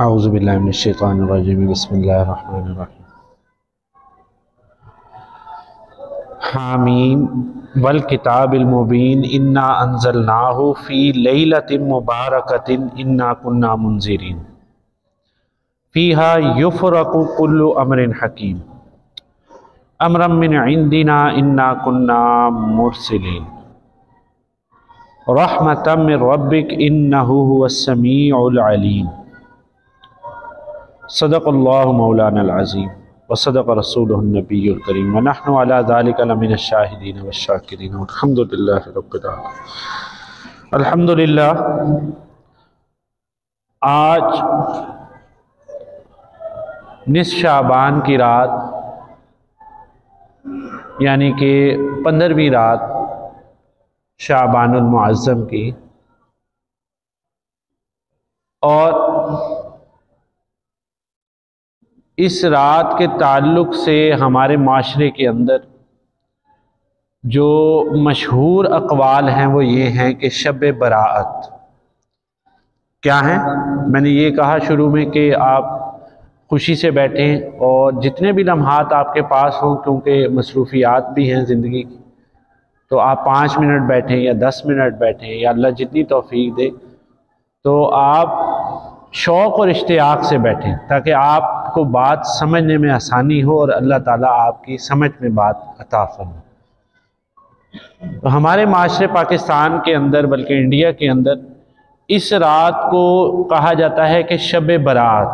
اعوذ باللہ من الشیطان الرجیم بسم اللہ الرحمن الرحیم حامیم والکتاب المبین انا انزلناہ فی لیلۃ مبارکۃ انا کنا منذرین فیہا یفرق کل امر حکیم امرا من عندنا انا کنا مرسلین رحمتا من ربک انہ هو السمیع العلیم۔ صدق اللہ مولانا العظیم وصدق رسولہ النبی الکریم ونحن علی ذلک لمن الشاہدین والشاکرین والحمد للہ رب العالمین۔ الحمدللہ آج نصف شعبان کی رات یعنی کہ 15ویں رات شعبان المعظم کی، اور اس رات کے تعلق سے ہمارے معاشرے کے اندر جو مشہور اقوال ہیں وہ یہ ہیں کہ شب براءت کیا ہیں۔ میں نے یہ کہا شروع میں کہ آپ خوشی سے بیٹھیں اور جتنے بھی لمحات آپ کے پاس ہوں، کیونکہ مصروفیات بھی ہیں زندگی کی، تو آپ 5 منٹ بیٹھیں یا 10 منٹ بیٹھیں یا اللہ جتنی توفیق دے، تو آپ شوق اور اشتیاق سے بیٹھیں تاکہ آپ کو بات سمجھنے میں آسانی ہو اور اللہ تعالیٰ آپ کی سمجھ میں بات عطا فرمائے۔ تو ہمارے معاشرے پاکستان کے اندر بلکہ انڈیا کے اندر اس رات کو کہا جاتا ہے کہ شب برات۔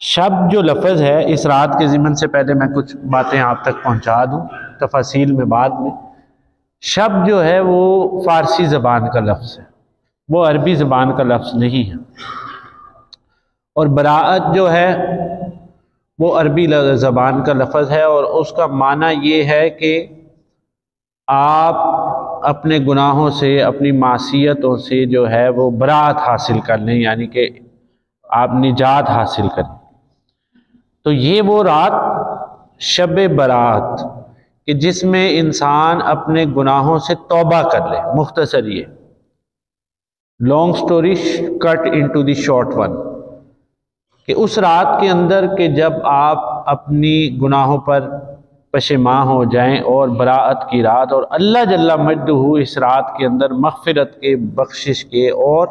شب جو لفظ ہے اس رات کے ضمن سے پہلے میں کچھ باتیں آپ تک پہنچا دوں، تفاصیل میں بعد میں۔ شب جو ہے وہ فارسی زبان کا لفظ ہے، وہ عربی زبان کا لفظ نہیں ہے، اور براءت جو ہے وہ عربی زبان کا لفظ ہے، اور اس کا معنی یہ ہے کہ آپ اپنے گناہوں سے، اپنی معصیتوں سے جو ہے وہ براءت حاصل کر لیں، یعنی کہ آپ نجات حاصل کریں۔ تو یہ وہ رات شب براءت کہ جس میں انسان اپنے گناہوں سے توبہ کر لے۔ مختصر یہ long story cut into the short one, کہ اس رات کے اندر کہ جب آپ اپنی گناہوں پر پشیمان ہو جائیں، اور براءت کی رات، اور اللہ جل مجدہ اس رات کے اندر مغفرت کے، بخشش کے اور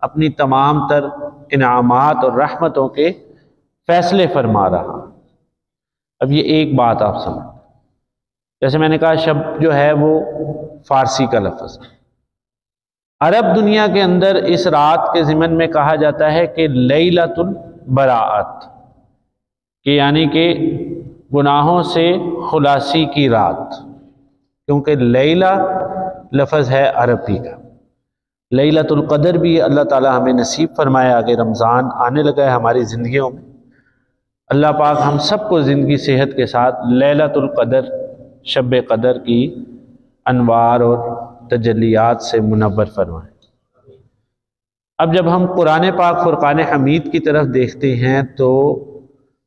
اپنی تمام تر انعامات اور رحمتوں کے فیصلے فرما رہا۔ اب یہ ایک بات آپ سمجھ، جیسے میں نے کہا شب جو ہے وہ فارسی کا لفظ ہے، عرب دنیا کے اندر اس رات کے ضمن میں کہا جاتا ہے کہ لیلۃ البراءت، کہ یعنی کہ گناہوں سے خلاصی کی رات، کیونکہ لیلہ لفظ ہے عربی کا۔ لیلۃ القدر بھی اللہ تعالی ہمیں نصیب فرمائے۔ آگے رمضان آنے لگا ہے ہماری زندگیوں میں، اللہ پاک ہم سب کو زندگی صحت کے ساتھ لیلۃ القدر، شب قدر کی انوار اور تجلیات سے منور فرمائے۔ اب جب ہم قرآن پاک فرقان حمید کی طرف دیکھتے ہیں تو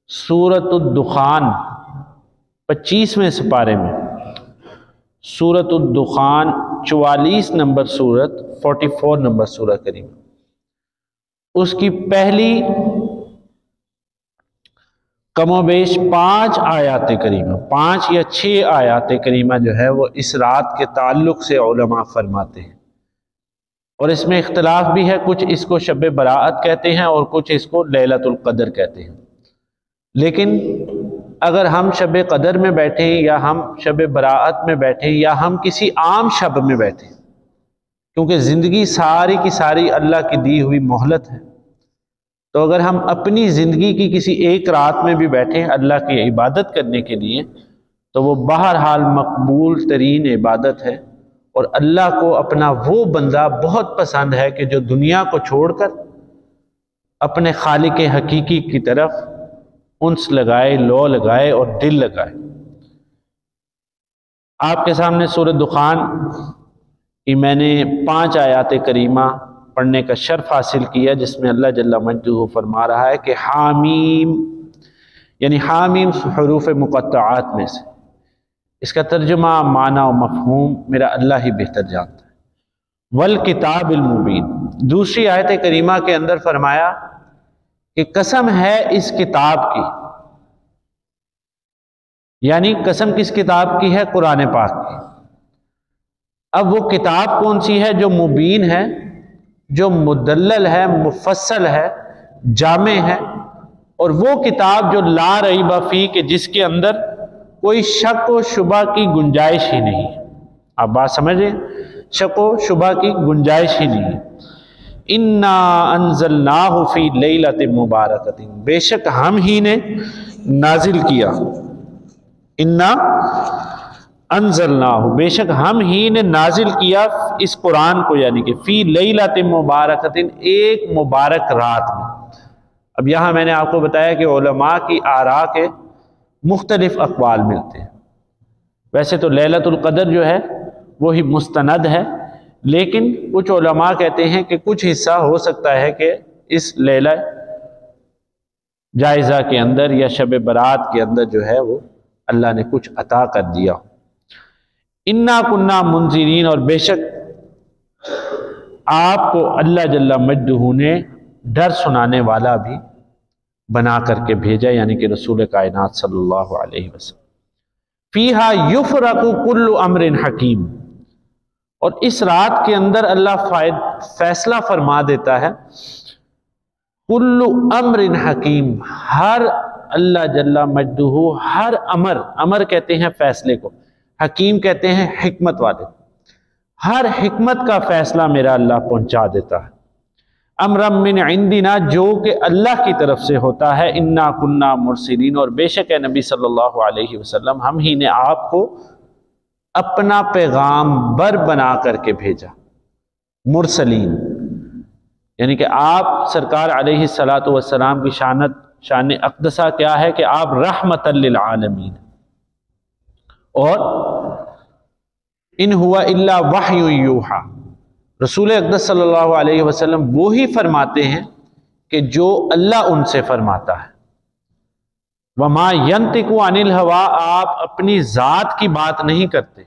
سورۃ الدخان 25ویں سپارے میں، سورۃ الدخان 44 نمبر سورت، 44 نمبر سورہ کریم، اس کی پہلی کم و بیش 5 آیات کریمہ، 5 یا 6 آیات کریمہ جو ہے وہ اس رات کے تعلق سے علماء فرماتے ہیں، اور اس میں اختلاف بھی ہے، کچھ اس کو شب براءت کہتے ہیں اور کچھ اس کو لیلۃ القدر کہتے ہیں۔ لیکن اگر ہم شب قدر میں بیٹھیں یا ہم شب براءت میں بیٹھیں یا ہم کسی عام شب میں بیٹھیں، کیونکہ زندگی ساری کی ساری اللہ کی دی ہوئی مہلت ہے، تو اگر ہم اپنی زندگی کی کسی ایک رات میں بھی بیٹھیں اللہ کی عبادت کرنے کے لیے، تو وہ بہرحال مقبول ترین عبادت ہے، اور اللہ کو اپنا وہ بندہ بہت پسند ہے کہ جو دنیا کو چھوڑ کر اپنے خالق حقیقی کی طرف انس لگائے، لو لگائے اور دل لگائے۔ آپ کے سامنے سورۃ دخان کی میں نے 5 آیات کریمہ پڑھنے کا شرف حاصل کیا، جس میں اللہ جل مجدہ فرما رہا ہے کہ حامیم، یعنی حامیم حروف مقطعات میں سے، اس کا ترجمہ، معنی و مفہوم میرا اللہ ہی بہتر جانتا ہے۔ والکتاب المبین۔ دوسری آیت کریمہ کے اندر فرمایا کہ قسم ہے اس کتاب کی، یعنی قسم کس کتاب کی ہے؟ قرآن پاک کی۔ اب وہ کتاب کون سی ہے؟ جو مبین ہے، جو مدلل ہے، مفصل ہے، جامع ہے، اور وہ کتاب جو لا ریب فیہ، کہ جس کے اندر کوئی شک و شبہ کی گنجائش ہی نہیں ہے۔ آپ بات سمجھ رہے ہیں؟ شک و شبہ کی گنجائش ہی نہیں ہے۔ انا انزلناہ فی لیلۃ مبارکۃ، بے شک ہم ہی نے نازل کیا، انا انزلناہ، بے شک ہم ہی نے نازل کیا اس قرآن کو، یعنی کہ فی لیلۃ مبارکۃ، ایک مبارک رات میں۔ اب یہاں میں نے آپ کو بتایا کہ علماء کی آراء کے مختلف اقوال ملتے ہیں۔ ویسے تو لیلۃ القدر جو ہے وہی مستند ہے، لیکن کچھ علماء کہتے ہیں کہ کچھ حصہ ہو سکتا ہے کہ اس لیلہ جائزہ کے اندر یا شب برات کے اندر جو ہے وہ اللہ نے کچھ عطا کر دیا۔ انا کننا منذرین، اور بے شک آپ کو اللہ جل مجدہ نے ڈر سنانے والا بھی بنا کر کے بھیجا، یعنی کہ رسول کائنات صلی اللہ علیہ وسلم۔ فیہا یفرق کل امر حکیم، اور اس رات کے اندر اللہ فیصلہ فرما دیتا ہے، کل امر حکیم، ہر اللہ جل مجدہ ہر امر کہتے ہیں فیصلے کو، حکیم کہتے ہیں حکمت والے، ہر حکمت کا فیصلہ میرا اللہ پہنچا دیتا ہے۔ امرم من عندنا، جو کہ اللہ کی طرف سے ہوتا ہے، انا کننا مرسلین، اور بے شک ہے نبی صلی اللہ علیہ وسلم ہم ہی نے آپ کو اپنا پیغام بر بنا کر کے بھیجا۔ مرسلین یعنی کہ آپ سرکار علیہ الصلاۃ والسلام کی شان اقدسہ کیا ہے کہ آپ رحمت للعالمین، اور ان ہوا الا وحی یوحی، رسول اقدس صلی اللہ علیہ وسلم وہی فرماتے ہیں کہ جو اللہ ان سے فرماتا ہے۔ وما ینطق عن الہویٰ، آپ اپنی ذات کی بات نہیں کرتے۔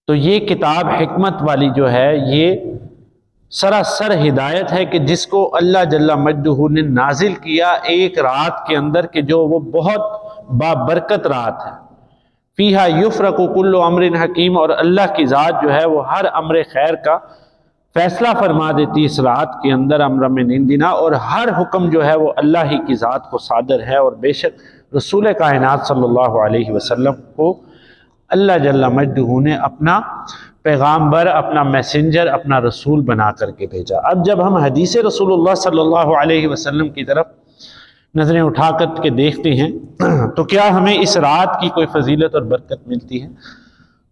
تو یہ کتاب حکمت والی جو ہے یہ سراسر ہدایت ہے کہ جس کو اللہ جل مجدہ نے نازل کیا ایک رات کے اندر، کہ جو وہ بہت بابرکت رات ہے۔ فیہا یفرق کل امر حکیم، اور اللہ کی ذات جو ہے وہ ہر امر خیر کا فیصلہ فرما دیتی اس رات کے اندر، امر من عندنا، اور ہر حکم جو ہے وہ اللہ ہی کی ذات کو صادر ہے۔ اور بے شک رسول کائنات صلی اللہ علیہ وسلم کو اللہ جل مجدہ نے اپنا پیغامبر، اپنا میسنجر، اپنا رسول بنا کر کے بھیجا۔ اب جب ہم حدیث رسول اللہ صلی اللہ علیہ وسلم کی طرف نظریں اٹھا کر کے دیکھتے ہیں تو کیا ہمیں اس رات کی کوئی فضیلت اور برکت ملتی ہے؟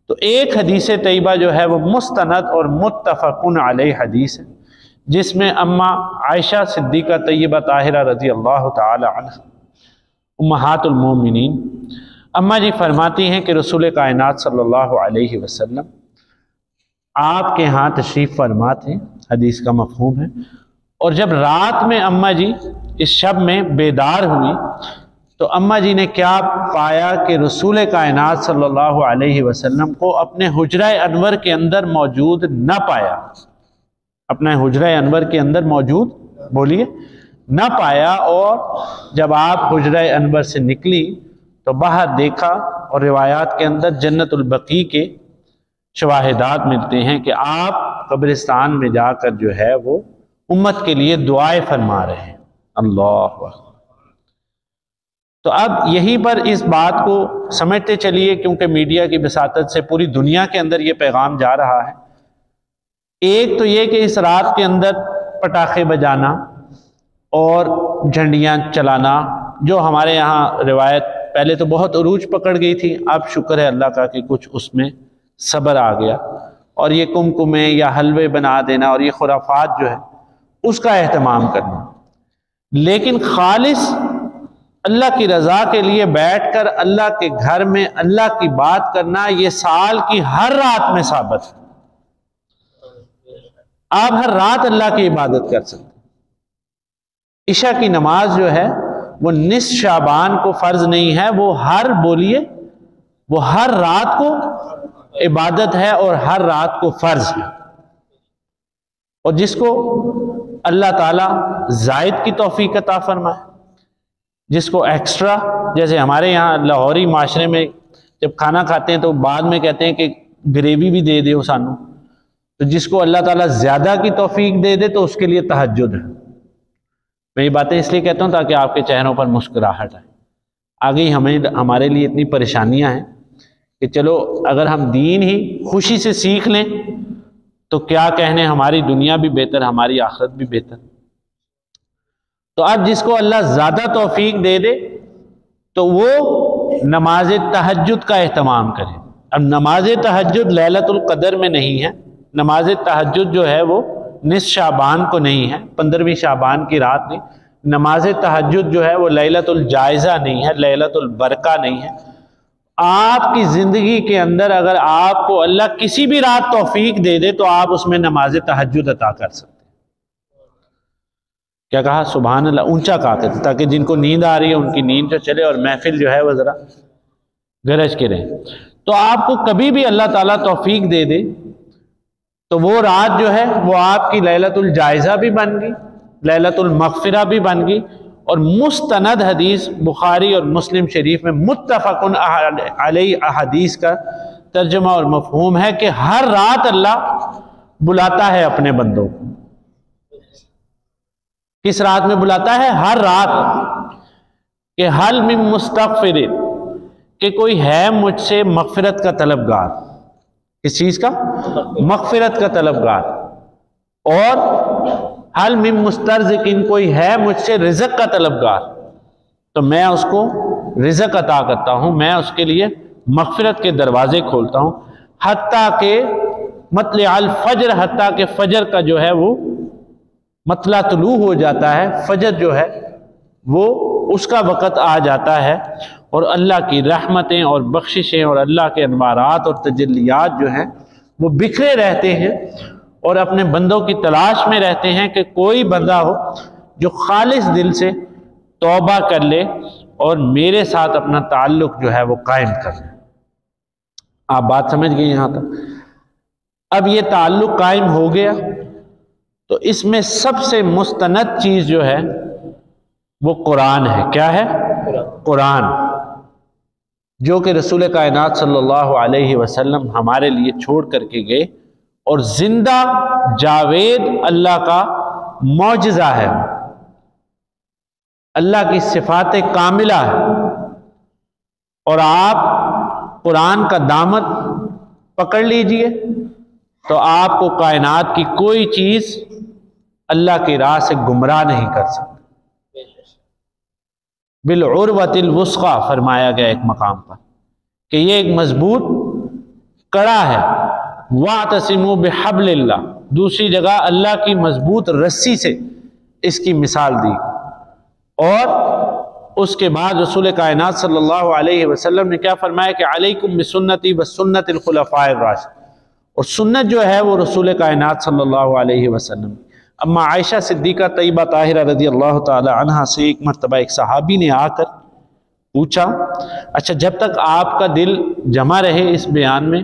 تو ایک حدیث طیبہ جو ہے وہ مستند اور متفقن علیہ حدیث ہے، جس میں اماں عائشہ صدیقہ طیبہ طاہرہ رضی اللہ تعالی عنہ امہات المومنین، اماں جی فرماتی ہیں کہ رسول کائنات صلی اللہ علیہ وسلم آپ کے ہاں تشریف فرما تھے، حدیث کا مفہوم ہے، اور جب رات میں اماں جی اس شب میں بیدار ہوئی تو اماں جی نے کیا پایا کہ رسول کائنات صلی اللہ علیہ وسلم کو اپنے حجرہ انور کے اندر موجود نہ پایا، اپنے حجرہ انور کے اندر موجود بولیے نہ پایا، اور جب آپ حجرہ انور سے نکلی تو باہر دیکھا، اور روایات کے اندر جنت البقیع کے شواہدات ملتے ہیں کہ آپ قبرستان میں جا کر جو ہے وہ امت کے لیے دعائیں فرما رہے ہیں۔ اللہ اکبر۔ تو اب یہیں پر اس بات کو سمجھتے چلیے، کیونکہ میڈیا کی بساطت سے پوری دنیا کے اندر یہ پیغام جا رہا ہے۔ ایک تو یہ کہ اس رات کے اندر پٹاخے بجانا اور جھنڈیاں چلانا، جو ہمارے یہاں روایت پہلے تو بہت عروج پکڑ گئی تھی، اب شکر ہے اللہ کا کہ کچھ اس میں صبر آ گیا، اور یہ کمکمے یا حلوے بنا دینا اور یہ خرافات جو ہے اس کا اہتمام کرنا، لیکن خالص اللہ کی رضا کے لیے بیٹھ کر اللہ کے گھر میں اللہ کی بات کرنا، یہ سال کی ہر رات میں ثابت ہے۔ آپ ہر رات اللہ کی عبادت کر سکتے۔ عشاء کی نماز جو ہے وہ نصف شعبان کو فرض نہیں ہے، وہ ہر رات کو عبادت ہے اور ہر رات کو فرض ہے۔ اور جس کو اللہ تعالیٰ زائد کی توفیق عطا فرمائے، جس کو ایکسٹرا، جیسے ہمارے یہاں لاہوری معاشرے میں جب کھانا کھاتے ہیں تو بعد میں کہتے ہیں کہ گریوی بھی دے دے سانو، تو جس کو اللہ تعالیٰ زیادہ کی توفیق دے دے تو اس کے لیے تہجد ہے۔ میں یہ باتیں اس لیے کہتا ہوں تاکہ آپ کے چہروں پر مسکراہٹ آئے۔ آگے ہمارے لیے اتنی پریشانیاں ہیں کہ چلو اگر ہم دین ہی خوشی سے سیکھ لیں تو کیا کہنے، ہماری دنیا بھی بہتر، ہماری آخرت بھی بہتر۔ تو اب جس کو اللہ زیادہ توفیق دے دے تو وہ نماز تہجد کا اہتمام کرے۔ اب نماز تہجد لیلۃ القدر میں نہیں ہے، نماز تہجد جو ہے وہ نصف شعبان کو نہیں ہے، 15ویں شعبان کی رات نہیں۔ نماز تہجد جو ہے وہ لیلۃ الجائزہ نہیں ہے، لیلۃ البرکہ نہیں ہے۔ آپ کی زندگی کے اندر اگر آپ کو اللہ کسی بھی رات توفیق دے دے تو آپ اس میں نماز تہجد عطا کر سکتے ہیں۔ کیا کہا؟ سبحان اللہ، اونچا کہا کرتے تاکہ جن کو نیند آ رہی ہے ان کی نیند تو چلے اور محفل جو ہے وہ ذرا گرج کے رہے۔ تو آپ کو کبھی بھی اللہ تعالیٰ توفیق دے دے تو وہ رات جو ہے وہ آپ کی لیلۃ الجائزہ بھی بن گئی، لیلۃ المغفرہ بھی بن گئی۔ اور مستند حدیث بخاری اور مسلم شریف میں متفق علیہ احادیث کا ترجمہ اور مفہوم ہے کہ ہر رات اللہ بلاتا ہے اپنے بندوں کو۔ کس رات میں بلاتا ہے؟ ہر رات، کہ حل من مستغفر، کہ کوئی ہے مجھ سے مغفرت کا طلبگار۔ کس چیز کا؟ مغفرت کا طلبگار۔ اور حل من مسترزق، کوئی ہے مجھ سے رزق کا طلبگار، تو میں اس کو رزق عطا کرتا ہوں، میں اس کے لیے مغفرت کے دروازے کھولتا ہوں، حتیٰ کہ مطلع الفجر، حتیٰ کہ فجر کا جو ہے وہ مطلع طلوع ہو جاتا ہے، فجر جو ہے وہ اس کا وقت آ جاتا ہے، اور اللہ کی رحمتیں اور بخششیں اور اللہ کے انوارات اور تجلیات جو ہیں وہ بکھرے رہتے ہیں، اور اپنے بندوں کی تلاش میں رہتے ہیں کہ کوئی بندہ ہو جو خالص دل سے توبہ کر لے اور میرے ساتھ اپنا تعلق جو ہے وہ قائم کر لے۔ آپ بات سمجھ گئے یہاں تک؟ اب یہ تعلق قائم ہو گیا تو اس میں سب سے مستند چیز جو ہے وہ قرآن ہے۔ کیا ہے؟ قرآن، جو کہ رسول کائنات صلی اللہ علیہ وسلم ہمارے لیے چھوڑ کر کے گئے، اور زندہ جاوید اللہ کا معجزہ ہے، اللہ کی صفات کاملہ ہے۔ اور آپ قرآن کا دامن پکڑ لیجئے تو آپ کو کائنات کی کوئی چیز اللہ کی راہ سے گمراہ نہیں کر سکتی۔ بالعروۃ الوثقی فرمایا گیا ایک مقام پر کہ یہ ایک مضبوط کڑا ہے۔ وَاعْتَصِمُوا بِحَبْلِ اللَّهِ، دوسری جگہ اللہ کی مضبوط رسی سے اس کی مثال دی۔ اور اس کے بعد رسول کائنات صلی اللہ علیہ وسلم نے کیا فرمایا کہ علیکم بسنتی وسنت الخلفاء الراشدین، اور سنت جو ہے وہ رسول کائنات صلی اللہ علیہ وسلم۔ اما عائشہ صدیقہ طیبہ طاہرہ رضی اللہ تعالی عنہا سے ایک مرتبہ ایک صحابی نے آ کر پوچھا، اچھا جب تک آپ کا دل جمع رہے اس بیان میں،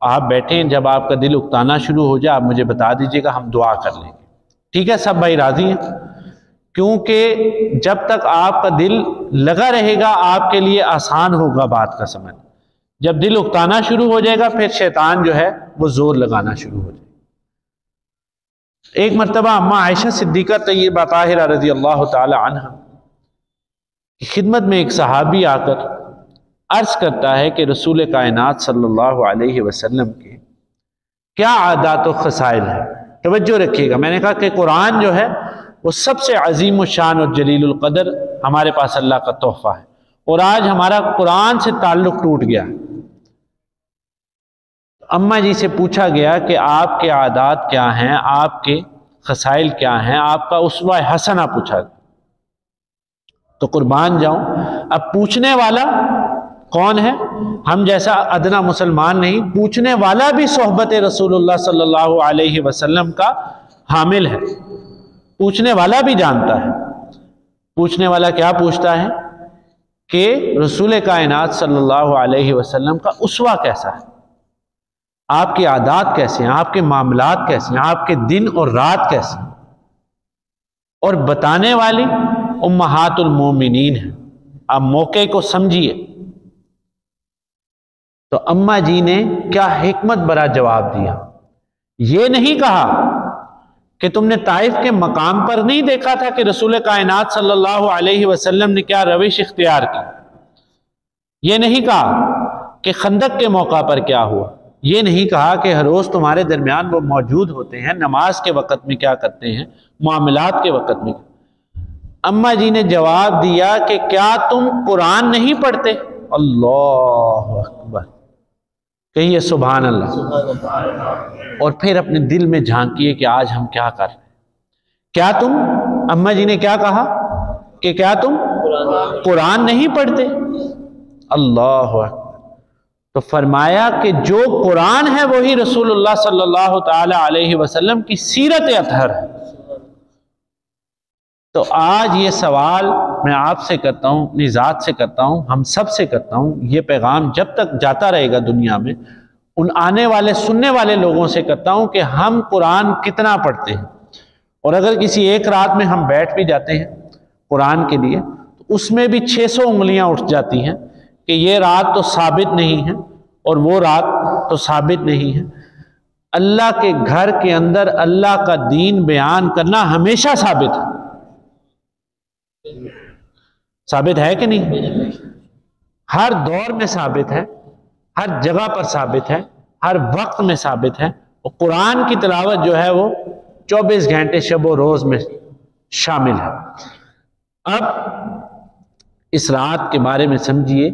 آپ بیٹھیں، جب آپ کا دل اکتانا شروع ہو جائے آپ مجھے بتا دیجئے گا، ہم دعا کر لیں گے۔ ٹھیک ہے، سب بھائی راضی ہیں؟ کیونکہ جب تک آپ کا دل لگا رہے گا آپ کے لیے آسان ہوگا بات کا سمجھ۔ جب دل اکتانا شروع ہو جائے گا پھر شیطان جو ہے وہ زور لگانا شروع ہو جائے گا۔ ایک مرتبہ اما عائشہ صدیقہ طیبہ طاہرہ رضی اللہ تعالی عنہ کی خدمت میں ایک صحابی آ کر عرض کرتا ہے کہ رسول کائنات صلی اللہ علیہ وسلم کے کیا عادات و خصائل ہیں۔ توجہ رکھیے گا، میں نے کہا کہ قرآن جو ہے وہ سب سے عظیم الشان اور جلیل القدر ہمارے پاس اللہ کا تحفہ ہے، اور آج ہمارا قرآن سے تعلق ٹوٹ گیا۔ اماں جی سے پوچھا گیا کہ آپ کے عادات کیا ہیں، آپ کے خصائل کیا ہیں، آپ کا اسوہ حسنہ پوچھا گیا۔ تو قربان جاؤں، اب پوچھنے والا کون ہے؟ ہم جیسا ادنا مسلمان نہیں، پوچھنے والا بھی صحبت رسول اللہ صلی اللہ علیہ وسلم کا حامل ہے، پوچھنے والا بھی جانتا ہے۔ پوچھنے والا کیا پوچھتا ہے کہ رسول کائنات صلی اللہ علیہ وسلم کا اسوہ کیسا ہے، آپ کی عادات کیسے ہیں، آپ کے معاملات کیسے ہیں، آپ کے دن اور رات کیسے ہیں، اور بتانے والی امہات المومنین ہیں۔ آپ موقع کو سمجھیے۔ تو اماں جی نے کیا حکمت برا جواب دیا، یہ نہیں کہا کہ تم نے طائف کے مقام پر نہیں دیکھا تھا کہ رسول کائنات صلی اللہ علیہ وسلم نے کیا روش اختیار کی، یہ نہیں کہا کہ خندق کے موقع پر کیا ہوا، یہ نہیں کہا کہ ہر روز تمہارے درمیان وہ موجود ہوتے ہیں، نماز کے وقت میں کیا کرتے ہیں، معاملات کے وقت میں۔ اماں جی نے جواب دیا کہ کیا تم قرآن نہیں پڑھتے؟ اللہ اکبر، کہیے سبحان اللہ، اور پھر اپنے دل میں جھانکیے کہ آج ہم کیا کر رہے ہیں۔ کیا تم، اماں جی نے کیا کہا کہ کیا تم قرآن نہیں پڑھتے؟ اللہ اکبر۔ تو فرمایا کہ جو قرآن ہے وہی رسول اللہ صلی اللہ تعالی علیہ وسلم کی سیرت اطہر ہے۔ تو آج یہ سوال میں آپ سے کرتا ہوں، اپنی ذات سے کرتا ہوں، ہم سب سے کرتا ہوں، یہ پیغام جب تک جاتا رہے گا دنیا میں، ان آنے والے سننے والے لوگوں سے کرتا ہوں کہ ہم قرآن کتنا پڑھتے ہیں۔ اور اگر کسی ایک رات میں ہم بیٹھ بھی جاتے ہیں قرآن کے لیے تو اس میں بھی 600 انگلیاں اٹھ جاتی ہیں کہ یہ رات تو ثابت نہیں ہے اور وہ رات تو ثابت نہیں ہے۔ اللہ کے گھر کے اندر اللہ کا دین بیان کرنا ہمیشہ ثابت ہے، ثابت ہے کہ نہیں؟ ہر دور میں ثابت ہے، ہر جگہ پر ثابت ہے، ہر وقت میں ثابت ہے۔ اور قرآن کی تلاوت جو ہے وہ 24 گھنٹے شب و روز میں شامل ہے۔ اب اس رات کے بارے میں سمجھیے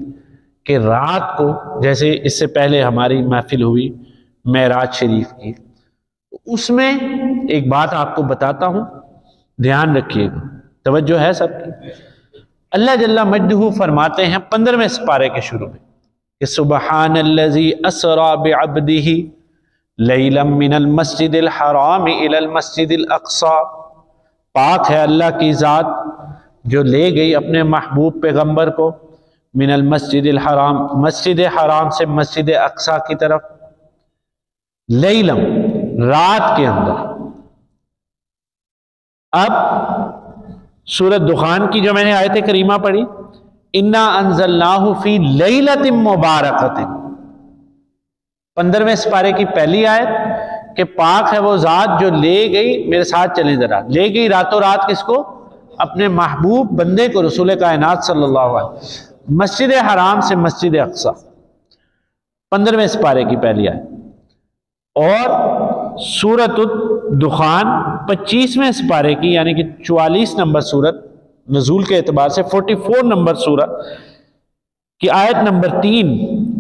کہ رات کو، جیسے اس سے پہلے ہماری محفل ہوئی معراج شریف کی، اس میں ایک بات آپ کو بتاتا ہوں، دھیان رکھیے گا، توجہ ہے سب کی۔ اللہ جل مجدہ فرماتے ہیں 15ویں سپارے کے شروع میں کہ سبحان الذی اسری بعبدہ لیلا من المسجد الحرام الی المسجد الاقصی، پاک ہے اللہ کی ذات جو لے گئی اپنے محبوب پیغمبر کو من المسجد الحرام، مسجد حرام سے مسجد اقصی کی طرف، لیلم رات کے اندر۔ اب سورۃ دخان کی جو میں نے آیت کریمہ پڑھی، انا انزلناہ فی لیلۃ مبارکۃ، 15ویں سپارے کی پہلی آیت کہ پاک ہے وہ ذات جو لے گئی، میرے ساتھ چلیں ذرا، لے گئی راتوں رات کس کو؟ اپنے محبوب بندے کو، رسول کائنات صلی اللہ علیہ وسلم، مسجد حرام سے مسجد اقصی، 15ویں سپارے کی پہلی آیت۔ اور سورۃ الدخان 25ویں سپارے کی یعنی کہ 44 نمبر سورت نزول کے اعتبار سے 44 نمبر سورت کی آیت نمبر 3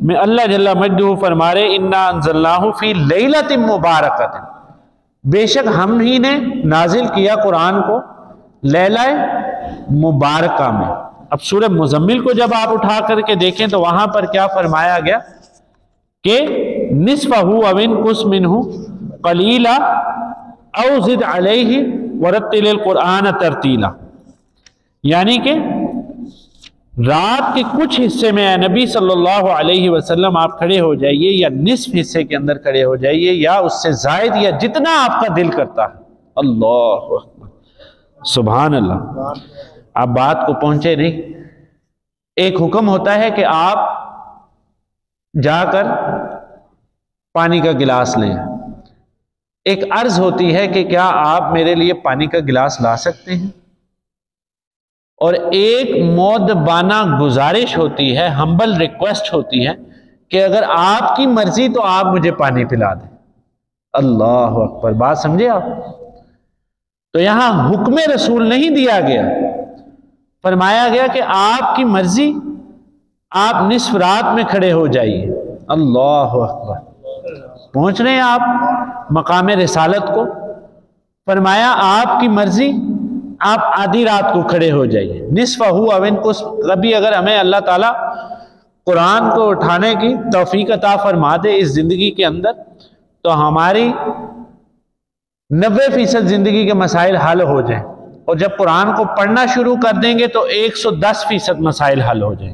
میں اللہ جل مجدہ فرما رہے انا انزلناہ فی لیلۃ مبارکۃ، بے شک ہم ہی نے نازل کیا قرآن کو لیلہ مبارکہ میں۔ اب سورہ مزمل کو جب آپ اٹھا کر کے دیکھیں تو وہاں پر کیا فرمایا گیا کہ نصفہ او انقص منہ قلیلا او زد علیہ ورتل القرآن ترتیلا، یعنی کہ رات کے کچھ حصے میں اے نبی صلی اللہ علیہ وسلم آپ کھڑے ہو جائیے، یا نصف حصے کے اندر کھڑے ہو جائیے، یا اس سے زائد، یا جتنا آپ کا دل کرتا ہے۔ اللہ اکبر، سبحان اللہ۔ آپ بات کو پہنچے نہیں۔ ایک حکم ہوتا ہے کہ آپ جا کر پانی کا گلاس لیں، ایک عرض ہوتی ہے کہ کیا آپ میرے لیے پانی کا گلاس لا سکتے ہیں، اور ایک مؤدبانہ گزارش ہوتی ہے، ہمبل ریکویسٹ ہوتی ہے کہ اگر آپ کی مرضی تو آپ مجھے پانی پلا دیں۔ اللہ اکبر، بات سمجھے آپ؟ تو یہاں حکم رسول نہیں دیا گیا، فرمایا گیا کہ آپ کی مرضی، آپ نصف رات میں کھڑے ہو جائیے۔ اللہ اکبر، پہنچ رہے ہیں آپ مقام رسالت کو؟ فرمایا آپ کی مرضی، آپ آدھی رات کو کھڑے ہو جائیے، نصفہ او انقص۔ کبھی اگر ہمیں اللہ تعالیٰ قرآن کو اٹھانے کی توفیق عطا فرما دے اس زندگی کے اندر، تو ہماری 90% زندگی کے مسائل حل ہو جائیں، اور جب قرآن کو پڑھنا شروع کر دیں گے تو 110% مسائل حل ہو جائیں۔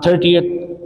38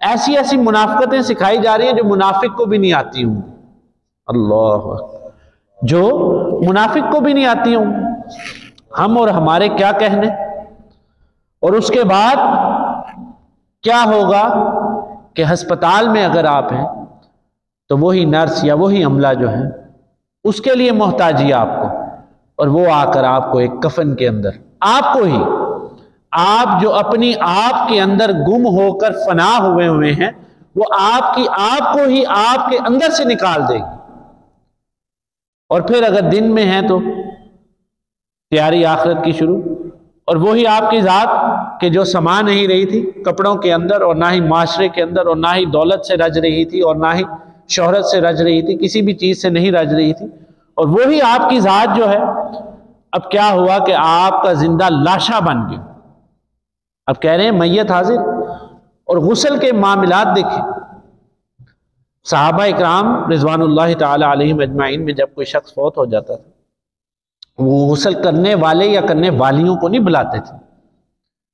ایسی ایسی منافقتیں سکھائی جا رہی ہیں جو منافق کو بھی نہیں آتی ہوں، اللہ، جو منافق کو بھی نہیں آتی ہوں، ہم اور ہمارے کیا کہنے۔ اور اس کے بعد کیا ہوگا کہ ہسپتال میں اگر آپ ہیں تو وہی نرس یا وہی عملہ جو ہے اس کے لیے محتاجی آپ کو، اور وہ آ کر آپ کو ایک کفن کے اندر، آپ کو ہی، آپ جو اپنی آپ کے اندر گم ہو کر فنا ہوئے ہیں، وہ آپ کی آپ کو ہی آپ کے اندر سے نکال دے گی۔ اور پھر اگر دن میں ہیں تو تیاری آخرت کی شروع، اور وہی آپ کی ذات کہ جو سما نہیں رہی تھی کپڑوں کے اندر، اور نہ ہی معاشرے کے اندر، اور نہ ہی دولت سے رج رہی تھی، اور نہ ہی شہرت سے رج رہی تھی، کسی بھی چیز سے نہیں رج رہی تھی، اور وہی آپ کی ذات جو ہے اب کیا ہوا کہ آپ کا زندہ لاشا بن گیا۔ اب کہہ رہے ہیں میت حاضر۔ اور غسل کے معاملات دیکھیں، صحابہ اکرام رضوان اللہ تعالی علیہم اجمعین میں جب کوئی شخص فوت ہو جاتا تھا، وہ غسل کرنے والے یا کرنے والیوں کو نہیں بلاتے تھے۔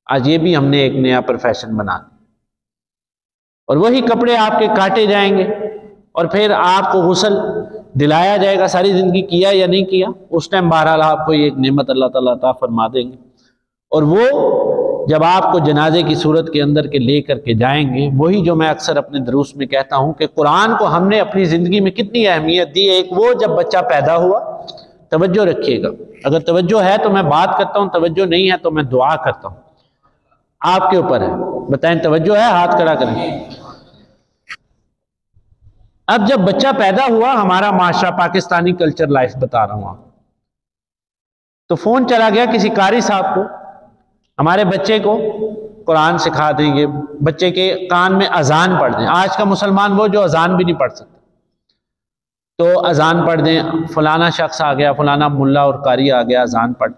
آج یہ بھی ہم نے ایک نیا پروفیشن بنا دیا، اور وہی کپڑے آپ کے کاٹے جائیں گے، اور پھر آپ کو غسل دلایا جائے گا، ساری زندگی کیا یا نہیں کیا، اس ٹائم بہرحال آپ کو ایک نعمت اللہ تعالیٰ عطا فرما دیں گے۔ اور وہ جب آپ کو جنازے کی صورت کے اندر کے لے کر کے جائیں گے، وہی جو میں اکثر اپنے دروس میں کہتا ہوں کہ قرآن کو ہم نے اپنی زندگی میں کتنی اہمیت دی۔ ایک وہ جب بچہ پیدا ہوا، توجہ رکھیے گا، اگر توجہ ہے تو میں بات کرتا ہوں، توجہ نہیں ہے تو میں دعا کرتا ہوں، آپ کے اوپر ہے، بتائیں توجہ ہے، ہاتھ کھڑا کریں۔ اب جب بچہ پیدا ہوا، ہمارا معاشرہ پاکستانی کلچر لائف بتا رہا ہوں آپ، تو فون چلا گیا کسی قاری صاحب کو، ہمارے بچے کو قرآن سکھا دیں گے، بچے کے کان میں اذان پڑھ دیں۔ آج کا مسلمان وہ جو اذان بھی نہیں پڑھ سکتا، تو اذان پڑھ دیں، فلانا شخص آ گیا، فلانا ملا اور قاری آ گیا، اذان پڑھ۔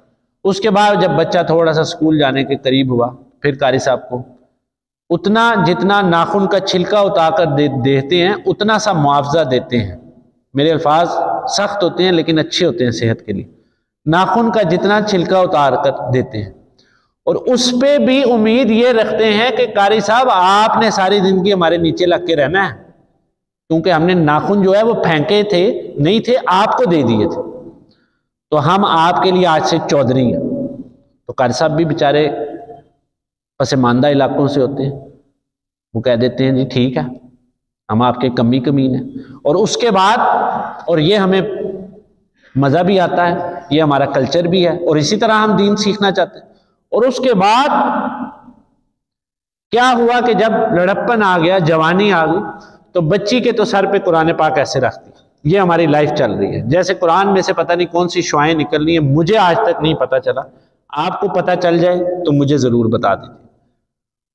اس کے بعد جب بچہ تھوڑا سا اسکول جانے کے قریب ہوا، پھر قاری صاحب کو اتنا جتنا ناخن کا چھلکا اتار کر دیتے ہیں اتنا سا معاوضہ دیتے ہیں۔ میرے الفاظ سخت ہوتے ہیں لیکن اچھے ہوتے ہیں صحت کے لیے۔ ناخن کا جتنا چھلکا اتار کر دیتے ہیں، اور اس پہ بھی امید یہ رکھتے ہیں کہ قاری صاحب آپ نے ساری زندگی ہمارے نیچے لگ کے رہنا ہے، کیونکہ ہم نے ناخن جو ہے وہ پھینکے تھے نہیں تھے، آپ کو دے دیے تھے، تو ہم آپ کے لیے آج سے چودھری ہیں۔ تو قاری صاحب بھی بیچارے پسماندہ علاقوں سے ہوتے ہیں، وہ کہہ دیتے ہیں جی ٹھیک ہے، ہم آپ کے کمی کمین ہیں۔ اور اس کے بعد، اور یہ ہمیں مزہ بھی آتا ہے، یہ ہمارا کلچر بھی ہے، اور اسی طرح ہم دین سیکھنا چاہتے ہیں۔ اور اس کے بعد کیا ہوا کہ جب لڑپن آ گیا، جوانی آ گئی، تو بچی کے تو سر پہ قرآن پاک ایسے رکھتی۔ یہ ہماری لائف چل رہی ہے، جیسے قرآن میں سے پتہ نہیں کون سی شعائیں نکل رہی ہیں، مجھے آج تک نہیں پتہ چلا، آپ کو پتہ چل جائے تو مجھے ضرور بتا دیجیے۔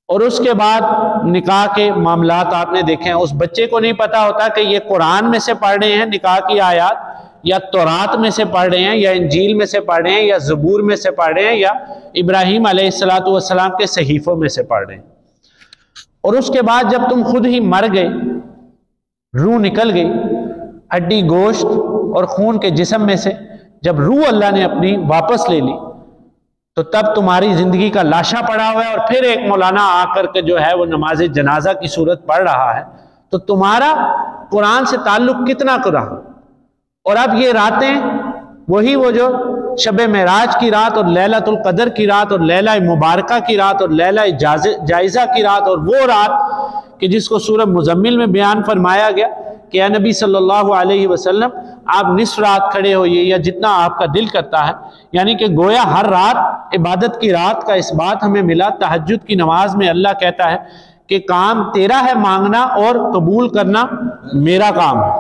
اور اس کے بعد نکاح کے معاملات آپ نے دیکھے ہیں، اس بچے کو نہیں پتا ہوتا کہ یہ قرآن میں سے پڑھ رہے ہیں نکاح کی آیات، یا تورات میں سے پڑھ رہے ہیں، یا انجیل میں سے پڑھ رہے ہیں، یا زبور میں سے پڑھ رہے ہیں، یا ابراہیم علیہ السلام کے صحیفوں میں سے پڑھ رہے ہیں۔ اور اس کے بعد جب تم خود ہی مر گئے، روح نکل گئی، ہڈی گوشت اور خون کے جسم میں سے جب روح اللہ نے اپنی واپس لے لی، تو تب تمہاری زندگی کا لاشا پڑا ہوا ہے، اور پھر ایک مولانا آ کر کے جو ہے وہ نماز جنازہ کی صورت پڑھ رہا ہے، تو تمہارا قرآن سے تعلق کتنا رہا؟ اور اب یہ راتیں وہی وہ جو شب معراج کی رات، اور لیلۃ القدر کی رات، اور لیلہ مبارکہ کی رات، اور لیلہ جائزہ کی رات، اور وہ رات کہ جس کو سورہ مزمل میں بیان فرمایا گیا کہ اے نبی صلی اللہ علیہ وسلم آپ نصف رات کھڑے ہوئیے یا جتنا آپ کا دل کرتا ہے، یعنی کہ گویا ہر رات عبادت کی رات کا اس بات ہمیں ملا۔ تہجد کی نماز میں اللہ کہتا ہے کہ کام تیرا ہے مانگنا، اور قبول کرنا میرا کام ہے۔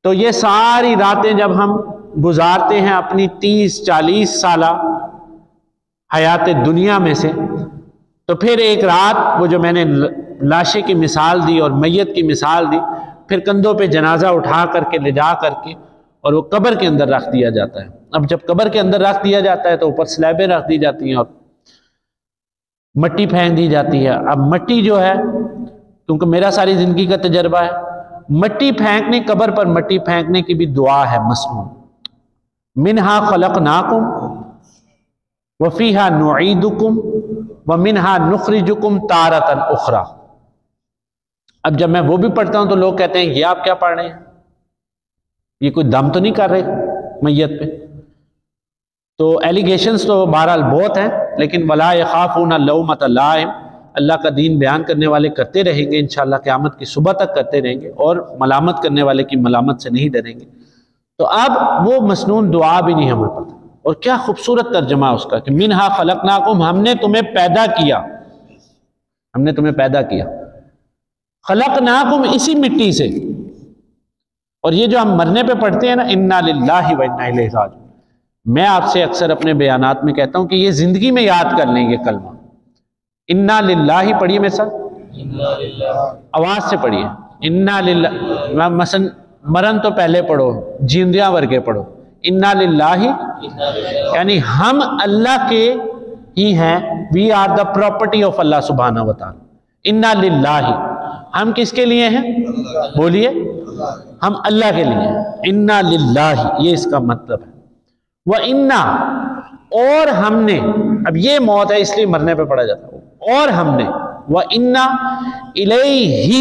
تو یہ ساری راتیں جب ہم گزارتے ہیں اپنی 30-40 سالہ حیات دنیا میں سے، تو پھر ایک رات وہ جو میں نے لاشے کی مثال دی اور میت کی مثال دی، پھر کندھوں پہ جنازہ اٹھا کر کے لے جا کر کے اور وہ قبر کے اندر رکھ دیا جاتا ہے۔ اب جب قبر کے اندر رکھ دیا جاتا ہے تو اوپر سلیبیں رکھ دی جاتی ہیں اور مٹی پھینک دی جاتی ہے۔ اب مٹی جو ہے، کیونکہ میرا ساری زندگی کا تجربہ ہے، مٹی پھینکنے، قبر پر مٹی پھینکنے کی بھی دعا ہے مسنون، منہا خلقناکم وفیہا نعیدکم ومنہا نخرجکم تارۃ اخری۔ اب جب میں وہ بھی پڑھتا ہوں تو لوگ کہتے ہیں یہ آپ کیا پڑھ رہے ہیں، یہ کوئی دم تو نہیں کر رہے میت پہ؟ تو ایلیگیشنز تو بہرحال بہت ہیں، لیکن ولا یخافون لومۃ لائم، اللہ کا دین بیان کرنے والے کرتے رہیں گے انشاءاللہ، قیامت کی صبح تک کرتے رہیں گے، اور ملامت کرنے والے کی ملامت سے نہیں ڈریں گے۔ تو اب وہ مسنون دعا بھی نہیں ہمیں پتہ، اور کیا خوبصورت ترجمہ اس کا کہ منہا خلقناکم، ہم نے تمہیں پیدا کیا، ہم نے تمہیں پیدا کیا، خلقناکم اسی مٹی سے۔ اور یہ جو ہم مرنے پہ پڑھتے ہیں نا انا للہ و انا الیہ راجعون، میں آپ سے اکثر اپنے بیانات میں کہتا ہوں کہ یہ زندگی میں یاد کر لیں گے کلمہ، انا للہ پڑھیے میرے ساتھ، آواز سے پڑھیے، انا للہ، مثلا مرن تو پہلے پڑھو، جیندیاں ورگے پڑھو، انا للہ یعنی ہم اللہ کے ہی ہیں، we are the property of اللہ سبحانہ و تعالی، انا للہ، ہم کس کے لیے ہیں؟ بولیے، ہم اللہ کے لیے ہیں، انا للہ، یہ اس کا مطلب ہے۔ وَإِنَّا، اور ہم نے، اب یہ موت ہے اس لیے مرنے پہ پڑھا جاتا ہے، اور ہم نے، وَإِنَّا إِلَيْهِ،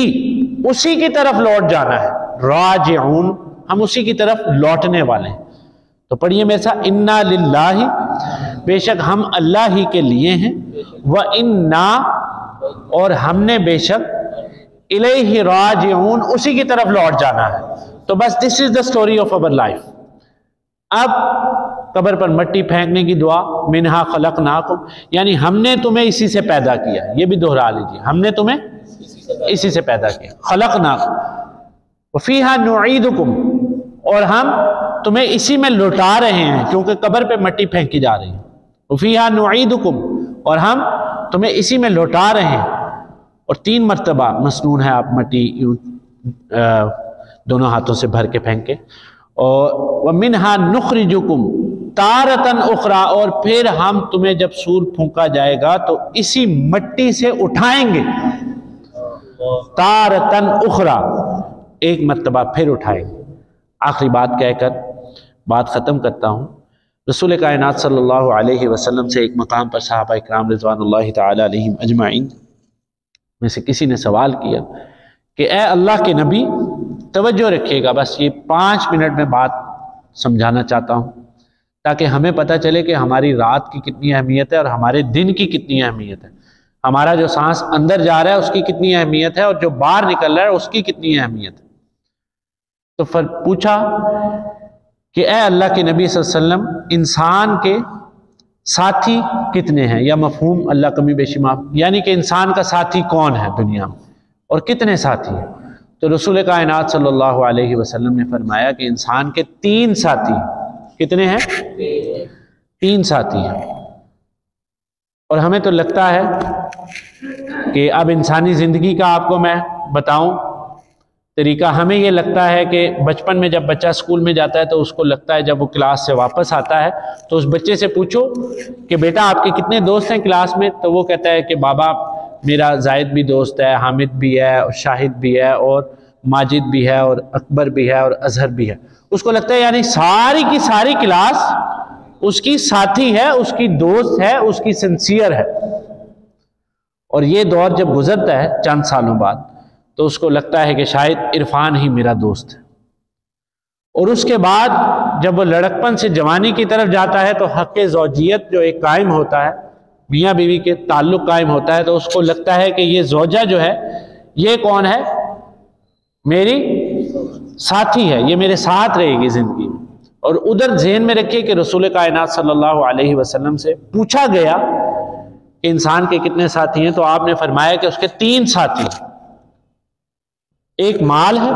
اسی کی طرف لوٹ جانا ہے، راجعون، ہم اسی کی طرف لوٹنے والے ہیں۔ تو پڑھیے میرے ساتھ، اِنَّا لِلَّهِ، بے شک ہم اللہ ہی کے لیے ہیں، وَإِنَّا، اور ہم نے بے شک، الیہ راجعون، اسی کی طرف لوٹ جانا ہے۔ تو بس this is the story of our life. اب قبر پر مٹی پھینکنے کی دعا، منہا خلقناکم، یعنی ہم نے تمہیں اسی سے پیدا کیا، یہ بھی دہرا لیجیے، ہم نے تمہیں اسی سے پیدا کیا، خلقناکم، وفیہا نعیدکم، اور ہم تمہیں اسی میں لوٹا رہے ہیں، کیونکہ قبر پہ مٹی پھینکی جا رہی ہے، وفیہا نعیدکم، اور ہم تمہیں اسی میں لوٹا رہے ہیں۔ اور 3 مرتبہ مسنون ہے، آپ مٹی یوں دونوں ہاتھوں سے بھر کے پھینکے، اور وَمِنْهَا نُخْرِجُكُمْ تَارَةً أُخْرَى، اور پھر ہم تمہیں جب سور پھونکا جائے گا تو اسی مٹی سے اٹھائیں گے، تَارَةً أُخْرَى، ایک مرتبہ پھر اٹھائیں گے۔ آخری بات کہہ کر بات ختم کرتا ہوں۔ رسول کائنات صلی اللہ علیہ وسلم سے ایک مقام پر صحابہ اکرام رضوان اللہ تعالی علیہم اجمعین میں سے کسی نے سوال کیا کہ اے اللہ کے نبی، توجہ رکھیے گا، بس یہ 5 منٹ میں بات سمجھانا چاہتا ہوں تاکہ ہمیں پتہ چلے کہ ہماری رات کی کتنی اہمیت ہے اور ہمارے دن کی کتنی اہمیت ہے، ہمارا جو سانس اندر جا رہا ہے اس کی کتنی اہمیت ہے اور جو باہر نکل رہا ہے اس کی کتنی اہمیت ہے۔ تو پوچھا کہ اے اللہ کے نبی صلی اللہ علیہ وسلم، انسان کے ساتھی کتنے ہیں، یا مفہوم اللہ کمی بیشی معاف، یعنی کہ انسان کا ساتھی کون ہے دنیا میں اور کتنے ساتھی ہیں؟ تو رسول کائنات صلی اللہ علیہ وسلم نے فرمایا کہ انسان کے 3 ساتھی ہیں۔ کتنے ہیں؟ 3 ساتھی ہیں۔ اور ہمیں تو لگتا ہے کہ اب انسانی زندگی کا آپ کو میں بتاؤں طریقہ، ہمیں یہ لگتا ہے کہ بچپن میں جب بچہ اسکول میں جاتا ہے تو اس کو لگتا ہے جب وہ کلاس سے واپس آتا ہے تو اس بچے سے پوچھو کہ بیٹا آپ کے کتنے دوست ہیں کلاس میں، تو وہ کہتا ہے کہ بابا میرا زائد بھی دوست ہے، حامد بھی ہے، اور شاہد بھی ہے، اور ماجد بھی ہے، اور اکبر بھی ہے، اور اظہر بھی ہے۔ اس کو لگتا ہے یعنی ساری کی ساری کلاس اس کی ساتھی ہے، اس کی دوست ہے، اس کی سنسیئر ہے۔ اور یہ دور جب گزرتا ہے چند سالوں بعد تو اس کو لگتا ہے کہ شاید عرفان ہی میرا دوست ہے۔ اور اس کے بعد جب وہ لڑکپن سے جوانی کی طرف جاتا ہے تو حق زوجیت جو ایک قائم ہوتا ہے، میاں بیوی کے تعلق قائم ہوتا ہے، تو اس کو لگتا ہے کہ یہ زوجہ جو ہے یہ کون ہے؟ میری ساتھی ہے، یہ میرے ساتھ رہے گی زندگی میں۔ اور ادھر ذہن میں رکھیے کہ رسول کائنات صلی اللہ علیہ وسلم سے پوچھا گیا کہ انسان کے کتنے ساتھی ہیں، تو آپ نے فرمایا کہ اس کے 3 ساتھی ہیں۔ ایک مال ہے،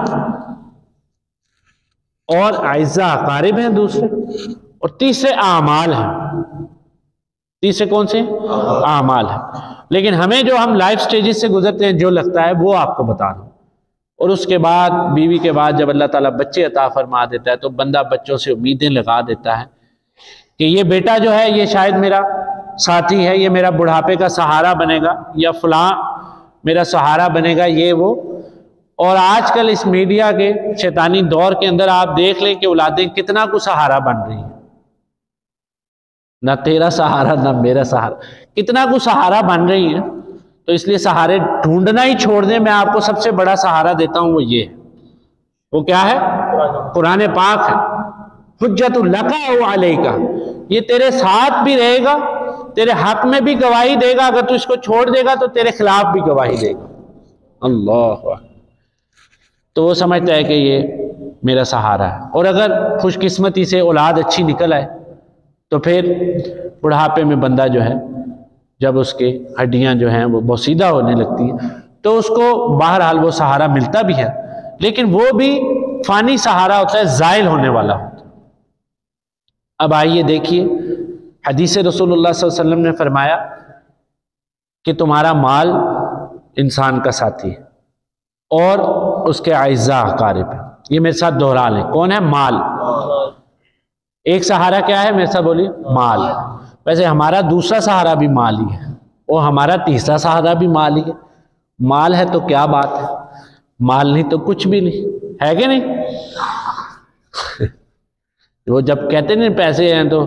اور اعزہ اقارب ہیں دوسرے، اور تیسرے اعمال ہیں۔ تیسرے کون سے؟ اعمال ہیں۔ لیکن ہمیں جو ہم لائف سٹیجز سے گزرتے ہیں جو لگتا ہے وہ آپ کو بتا رہا ہوں۔ اور اس کے بعد بیوی کے بعد جب اللہ تعالیٰ بچے عطا فرما دیتا ہے تو بندہ بچوں سے امیدیں لگا دیتا ہے کہ یہ بیٹا جو ہے یہ شاید میرا ساتھی ہے، یہ میرا بڑھاپے کا سہارا بنے گا، یا فلاں میرا سہارا بنے گا، یہ وہ۔ اور آج کل اس میڈیا کے شیطانی دور کے اندر آپ دیکھ لیں کہ اولادیں کتنا کو سہارا بن رہی ہیں، نہ تیرا سہارا نہ میرا سہارا، کتنا کو سہارا بن رہی ہیں۔ تو اس لیے سہارے ڈھونڈنا ہی چھوڑ دیں. میں آپ کو سب سے بڑا سہارا دیتا ہوں، وہ یہ ہے. وہ کیا ہے؟ قرآن پاک ہے. حجت لک او علیک، یہ تیرے ساتھ بھی رہے گا، تیرے حق میں بھی گواہی دے گا. اگر تو اس کو چھوڑ دے گا تو تیرے خلاف بھی گواہی دے گا. اللہ. تو وہ سمجھتا ہے کہ یہ میرا سہارا ہے. اور اگر خوش قسمتی سے اولاد اچھی نکل آئے تو پھر بڑھاپے میں بندہ جو ہے، جب اس کے ہڈیاں جو ہیں وہ بوسیدہ ہونے لگتی ہیں، تو اس کو بہرحال وہ سہارا ملتا بھی ہے، لیکن وہ بھی فانی سہارا ہوتا ہے، زائل ہونے والا ہوتا ہے. اب آئیے دیکھیے، حدیث رسول اللہ صلی اللہ علیہ وسلم نے فرمایا کہ تمہارا مال انسان کا ساتھی ہے اور اس کے اعزاء اقارب. یہ میرے ساتھ دوہرا لیں. کون ہے؟ مال. ایک سہارا کیا ہے؟ میرے ساتھ بولیے. مال. ویسے ہمارا دوسرا سہارا بھی مال ہی ہے اور ہمارا تیسرا سہارا بھی مال ہی ہے. مال ہے تو کیا بات ہے، مال نہیں تو کچھ بھی نہیں ہے کہ نہیں. وہ جب کہتے نہیں پیسے ہیں تو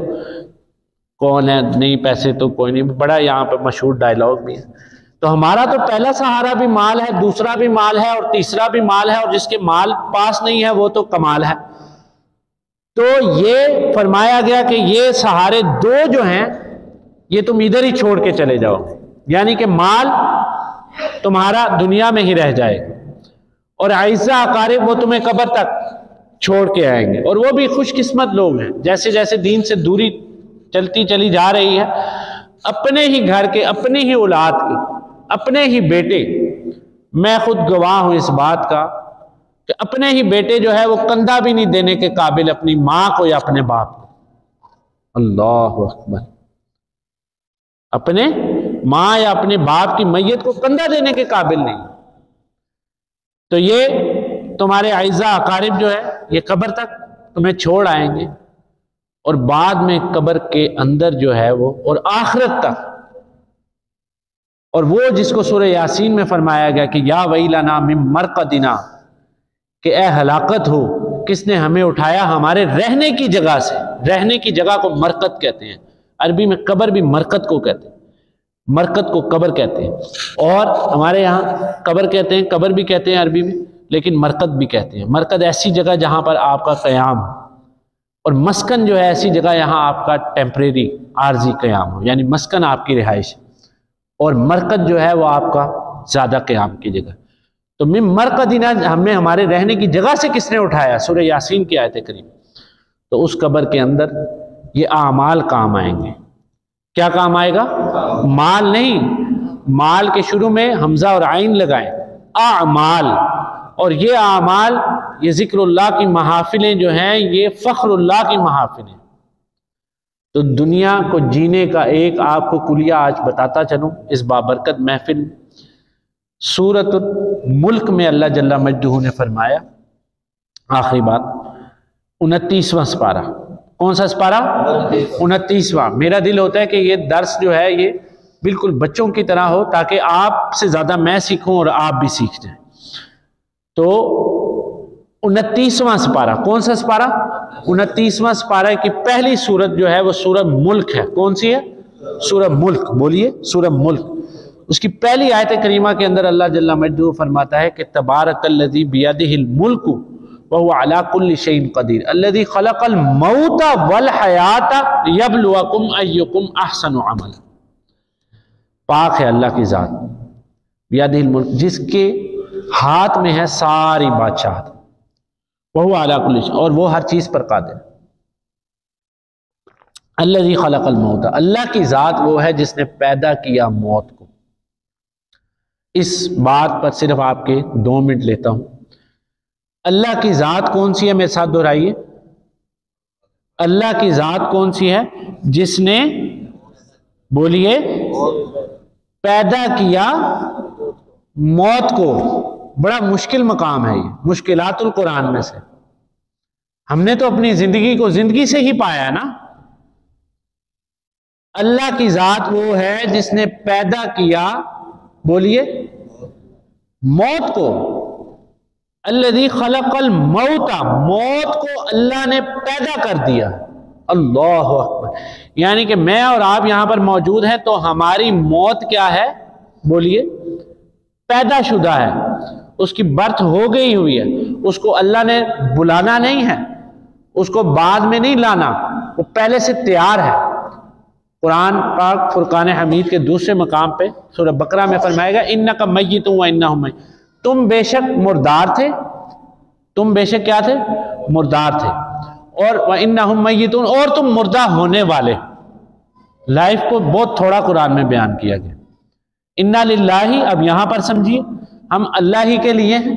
کون ہے، نہیں پیسے تو کوئی نہیں، بڑا یہاں پہ مشہور ڈائلاگ بھی ہے. تو ہمارا تو پہلا سہارا بھی مال ہے، دوسرا بھی مال ہے اور تیسرا بھی مال ہے، اور جس کے مال پاس نہیں ہے وہ تو کمال ہے. تو یہ فرمایا گیا کہ یہ سہارے دو جو ہیں یہ تم ادھر ہی چھوڑ کے چلے جاؤ. یعنی کہ مال تمہارا دنیا میں ہی رہ جائے گا اور اعزاء اقارب وہ تمہیں قبر تک چھوڑ کے آئیں گے. اور وہ بھی خوش قسمت لوگ ہیں. جیسے جیسے دین سے دوری چلتی چلی جا رہی ہے، اپنے ہی گھر کے، اپنے ہی اولاد کے، اپنے ہی بیٹے، میں خود گواہ ہوں اس بات کا کہ اپنے ہی بیٹے جو ہے وہ کندھا بھی نہیں دینے کے قابل اپنی ماں کو یا اپنے باپ کو. اللہ اکبر. اپنے ماں یا اپنے باپ کی میت کو کندھا دینے کے قابل نہیں. تو یہ تمہارے اعزاء اقارب جو ہے یہ قبر تک تمہیں چھوڑ آئیں گے، اور بعد میں قبر کے اندر جو ہے وہ، اور آخرت تک. اور وہ جس کو سورہ یاسین میں فرمایا گیا کہ یا ویلنا من مرقدنا، کہ اے ہلاکت ہو، کس نے ہمیں اٹھایا ہمارے رہنے کی جگہ سے. رہنے کی جگہ کو مرقد کہتے ہیں، عربی میں قبر بھی مرقد کو کہتے ہیں، مرقد کو قبر کہتے ہیں. اور ہمارے یہاں قبر کہتے ہیں، قبر بھی کہتے ہیں عربی میں، لیکن مرقد بھی کہتے ہیں. مرقد ایسی جگہ جہاں پر آپ کا قیام ہو، اور مسکن جو ہے ایسی جگہ یہاں آپ کا ٹیمپریری عارضی قیام ہو، یعنی مسکن آپ کی رہائش ہے، اور مرقد جو ہے وہ آپ کا زیادہ قیام کی جگہ. تو من مرقدنا، ہمیں ہمارے رہنے کی جگہ سے کس نے اٹھایا؟ سورہ یاسین کی آیت کریم. تو اس قبر کے اندر یہ اعمال کام آئیں گے. کیا کام آئے گا؟ مال نہیں. مال کے شروع میں حمزہ اور عین لگائیں، اعمال. اور یہ اعمال، یہ ذکر اللہ کی محافلیں جو ہیں یہ فخر اللہ کی محافلیں. تو دنیا کو جینے کا ایک آپ کو کلیہ آج بتاتا چلوں اس بابرکت محفل. سورۃ الملک میں اللہ جل مجدہ نے فرمایا، آخری بات، 29واں سپارہ. کون سا سپارہ؟ 29واں. میرا دل ہوتا ہے کہ یہ درس جو ہے یہ بالکل بچوں کی طرح ہو، تاکہ آپ سے زیادہ میں سیکھوں اور آپ بھی سیکھ جائیں. تو 29واں سپارہ. کون سا سپارہ؟ 29واں سپارہ کی پہلی سورت جو ہے وہ سورہ ملک ہے. کون سی ہے؟ سورہ ملک. بولیے سورہ ملک. اس کی پہلی آیت کریمہ کے اندر اللہ جل مجدہ فرماتا ہے کہ تبارک الذی بیدہ الملک وهو علی کل شیء قدیر الذی خلق الموت والحیات لیبلوکم ایکم احسن عملا. پاک ہے اللہ کی ذات، بیدہ الملک، جس کے ہاتھ میں ہے ساری بادشاہت، وهو علی کل شیء، اور وہ ہر چیز پر قادر. الذی خلق الموت، اللہ کی ذات وہ ہے جس نے پیدا کیا موت کو. اس بات پر صرف آپ کے 2 منٹ لیتا ہوں. اللہ کی ذات کون سی ہے؟ میرے ساتھ دہرائیے. اللہ کی ذات کون سی ہے جس نے، بولیے، پیدا کیا موت کو. بڑا مشکل مقام ہے یہ، مشکلات القرآن میں سے. ہم نے تو اپنی زندگی کو زندگی سے ہی پایا نا. اللہ کی ذات وہ ہے جس نے پیدا کیا، بولیے، موت کو. الذی خلق الموت، موت کو اللہ نے پیدا کر دیا. اللہ اکبر. یعنی کہ میں اور آپ یہاں پر موجود ہیں تو ہماری موت کیا ہے؟ بولیے پیدا شدہ ہے، اس کی برتھ ہو گئی ہوئی ہے، اس کو اللہ نے بلانا نہیں ہے، اس کو بعد میں نہیں لانا، وہ پہلے سے تیار ہے۔ قرآن پاک فرقان حمید کے دوسرے مقام پہ سورہ بقرہ میں فرمائے گا اِنَّکَ مَيِّتٌ وَإِنَّهُم مَيِّتُونَ، تم بے شک مردار تھے، تم بے شک کیا تھے؟ مردار تھے، اور وَإِنَّهُم مَيِّتُونَ، اور تم مردہ ہونے والے۔ لائف کو بہت تھوڑا قرآن میں بیان کیا گیا۔ اِنَّا لِلَّهِ، اب یہاں پر سمجھیے ہم اللہ ہی کے لیے ہیں،